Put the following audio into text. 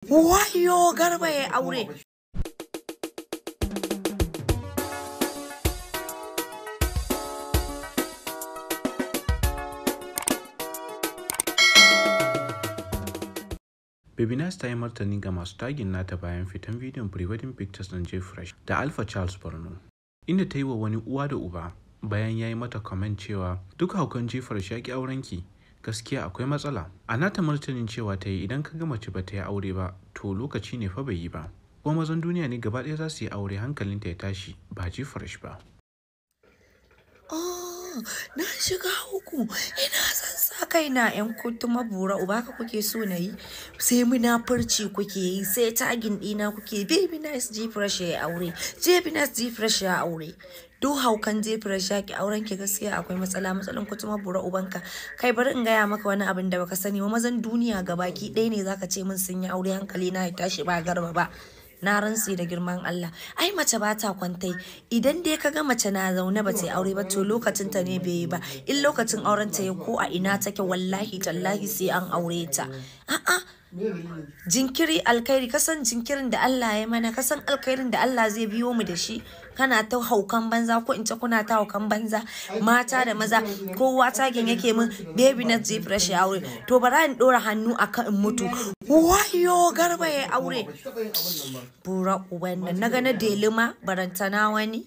Wayo Garba ya aure. Nas ta yi martani ga masu tagin nata bayan fitan bidiyon pre-wedding pictures ɗin J Fresh da Alpha Charles Borno, inda ta yi wa wani uwa da uba bayan ya yi mata comment cewa duk haukan J Fresh ya ki aurenki, gaskiya akwai matsala. A nata martanin cewa ta yi idan ka ga mace ba ta yi aure ba to lokaci ne fa bai yi ba, kuma mazan duniya ne gaba ɗaya za su yi aure hankalinta ya tashi ba J Fresh ba. Na shiga uku, ina son sa kaina yan kutuma bura uba ka kuke so na yi, sai munafurci kuke yi, sai tagin ɗina kuke. Baby nice J Fresh ya aure, Baby nice J Fresh ya aure. Duk haukan J Fresh ya ki auren ki gaskiya akwai matsalan kutuma bura ubanka. Kai bari in gaya maka wani abin da baka sani ba, mazan duniya gabaki ɗaya ne zaka ce min sun yi aure hankali na ya tashi ba Garba ba. Na rantsi da girman Allah, ai mace ba ta kwantai. Idan dai kaga mace na zaune ba ta yi aure ba to lokacin ta ne bai yi ba. In lokacin auren ta ya ko a ina take wallahi tallahi sai an aure ta. Jinkiri alkhairi, kasan jinkirin da Allah ya mana, kasan alkhairin da Allah zai biyo mu da shi. Kana ta haukan banza ko in ce kuna ta haukan banza, mata da maza kowa tagin yake min baby na J Fresh ya aure. To bara in dora hannu akan in mutu. Wayo Garba ya aure. Bura uban nan naga na delima barantana wani.